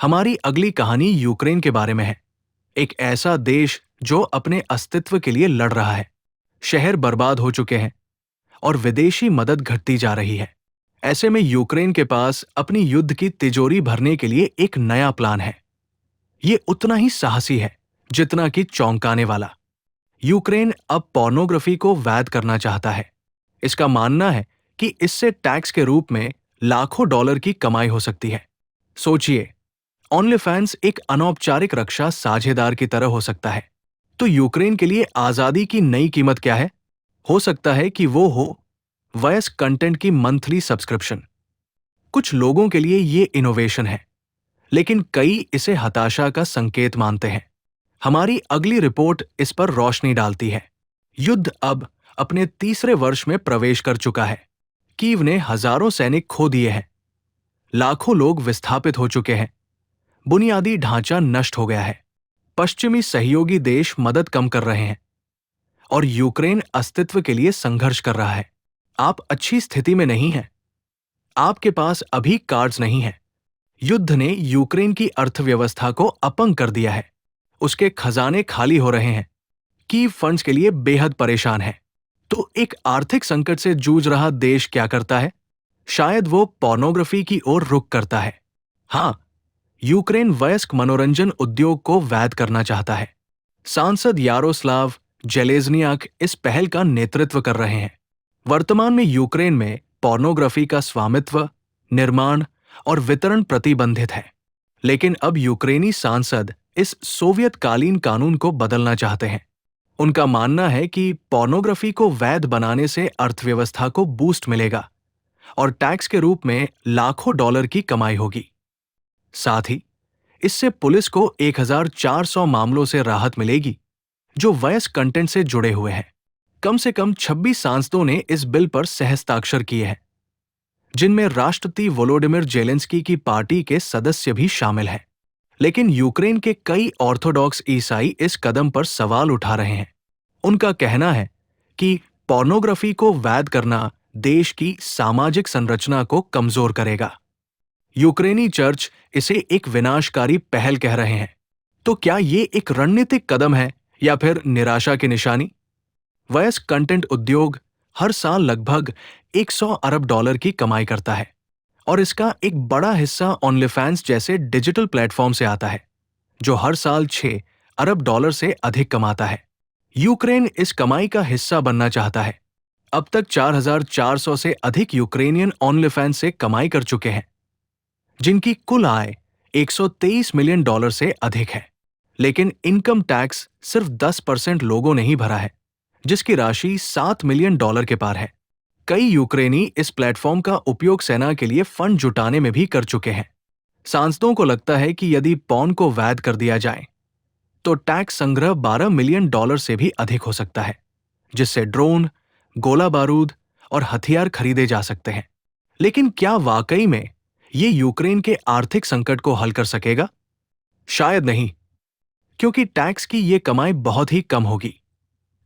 हमारी अगली कहानी यूक्रेन के बारे में है। एक ऐसा देश जो अपने अस्तित्व के लिए लड़ रहा है। शहर बर्बाद हो चुके हैं और विदेशी मदद घटती जा रही है। ऐसे में यूक्रेन के पास अपनी युद्ध की तिजोरी भरने के लिए एक नया प्लान है। ये उतना ही साहसी है जितना कि चौंकाने वाला। यूक्रेन अब पोर्नोग्राफी को वैध करना चाहता है। इसका मानना है कि इससे टैक्स के रूप में लाखों डॉलर की कमाई हो सकती है। सोचिए, ऑनलीफैंस एक अनौपचारिक रक्षा साझेदार की तरह हो सकता है। तो यूक्रेन के लिए आजादी की नई कीमत क्या है? हो सकता है कि वो हो वयस्क कंटेंट की मंथली सब्सक्रिप्शन। कुछ लोगों के लिए ये इनोवेशन है, लेकिन कई इसे हताशा का संकेत मानते हैं। हमारी अगली रिपोर्ट इस पर रोशनी डालती है। युद्ध अब अपने तीसरे वर्ष में प्रवेश कर चुका है। कीव ने हजारों सैनिक खो दिए हैं। लाखों लोग विस्थापित हो चुके हैं। बुनियादी ढांचा नष्ट हो गया है। पश्चिमी सहयोगी देश मदद कम कर रहे हैं और यूक्रेन अस्तित्व के लिए संघर्ष कर रहा है। आप अच्छी स्थिति में नहीं हैं। आपके पास अभी कार्ड्स नहीं हैं। युद्ध ने यूक्रेन की अर्थव्यवस्था को अपंग कर दिया है। उसके खजाने खाली हो रहे हैं। कीव फंड्स के लिए बेहद परेशान है। तो एक आर्थिक संकट से जूझ रहा देश क्या करता है? शायद वो पोर्नोग्राफी की ओर रुख करता है। हाँ, यूक्रेन वयस्क मनोरंजन उद्योग को वैध करना चाहता है। सांसद यारोस्लाव जेलेज़नियाक इस पहल का नेतृत्व कर रहे हैं। वर्तमान में यूक्रेन में पोर्नोग्राफी का स्वामित्व, निर्माण और वितरण प्रतिबंधित है। लेकिन अब यूक्रेनी सांसद इस सोवियत कालीन कानून को बदलना चाहते हैं। उनका मानना है कि पोर्नोग्राफी को वैध बनाने से अर्थव्यवस्था को बूस्ट मिलेगा और टैक्स के रूप में लाखों डॉलर की कमाई होगी। साथ ही इससे पुलिस को 1400 मामलों से राहत मिलेगी जो वयस्क कंटेंट से जुड़े हुए हैं। कम से कम 26 सांसदों ने इस बिल पर सहस्ताक्षर किए हैं, जिनमें राष्ट्रपति वोलोडिमिर जेलेंस्की की पार्टी के सदस्य भी शामिल हैं। लेकिन यूक्रेन के कई ऑर्थोडॉक्स ईसाई इस कदम पर सवाल उठा रहे हैं। उनका कहना है कि पोर्नोग्राफी को वैध करना देश की सामाजिक संरचना को कमजोर करेगा। यूक्रेनी चर्च इसे एक विनाशकारी पहल कह रहे हैं। तो क्या ये एक रणनीतिक कदम है या फिर निराशा की निशानी? वयस्क कंटेंट उद्योग हर साल लगभग 100 अरब डॉलर की कमाई करता है और इसका एक बड़ा हिस्सा ऑनलीफैंस जैसे डिजिटल प्लेटफॉर्म से आता है, जो हर साल 6 अरब डॉलर से अधिक कमाता है। यूक्रेन इस कमाई का हिस्सा बनना चाहता है। अब तक 4400 से अधिक यूक्रेनियन ऑनलीफैंस से कमाई कर चुके हैं, जिनकी कुल आय 123 मिलियन डॉलर से अधिक है। लेकिन इनकम टैक्स सिर्फ 10% लोगों ने ही भरा है, जिसकी राशि 7 मिलियन डॉलर के पार है। कई यूक्रेनी इस प्लेटफॉर्म का उपयोग सेना के लिए फंड जुटाने में भी कर चुके हैं। सांसदों को लगता है कि यदि पॉर्न को वैध कर दिया जाए तो टैक्स संग्रह 12 मिलियन डॉलर से भी अधिक हो सकता है, जिससे ड्रोन, गोला बारूद और हथियार खरीदे जा सकते हैं। लेकिन क्या वाकई में ये यूक्रेन के आर्थिक संकट को हल कर सकेगा? शायद नहीं, क्योंकि टैक्स की ये कमाई बहुत ही कम होगी,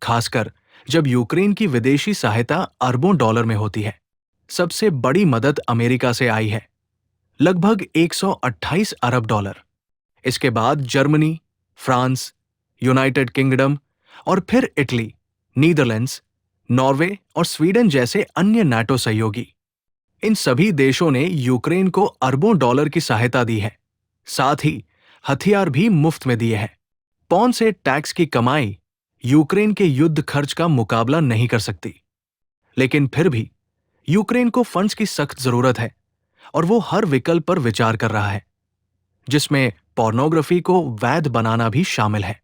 खासकर जब यूक्रेन की विदेशी सहायता अरबों डॉलर में होती है। सबसे बड़ी मदद अमेरिका से आई है, लगभग 128 अरब डॉलर। इसके बाद जर्मनी, फ्रांस, यूनाइटेड किंगडम और फिर इटली, नीदरलैंड्स, नॉर्वे और स्वीडन जैसे अन्य नाटो सहयोगी। इन सभी देशों ने यूक्रेन को अरबों डॉलर की सहायता दी है। साथ ही हथियार भी मुफ्त में दिए हैं। पॉन से टैक्स की कमाई यूक्रेन के युद्ध खर्च का मुकाबला नहीं कर सकती। लेकिन फिर भी यूक्रेन को फंड्स की सख्त जरूरत है और वो हर विकल्प पर विचार कर रहा है, जिसमें पोर्नोग्राफी को वैध बनाना भी शामिल है।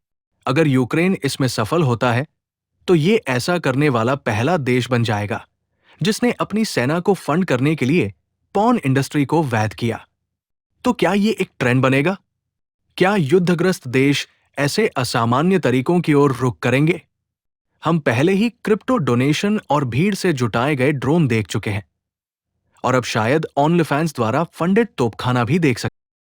अगर यूक्रेन इसमें सफल होता है तो ये ऐसा करने वाला पहला देश बन जाएगा जिसने अपनी सेना को फंड करने के लिए पॉर्न इंडस्ट्री को वैध किया। तो क्या ये एक ट्रेंड बनेगा? क्या युद्धग्रस्त देश ऐसे असामान्य तरीकों की ओर रुख करेंगे? हम पहले ही क्रिप्टो डोनेशन और भीड़ से जुटाए गए ड्रोन देख चुके हैं और अब शायद ऑनलीफैंस द्वारा फंडेड तोपखाना भी देख सकते हैं।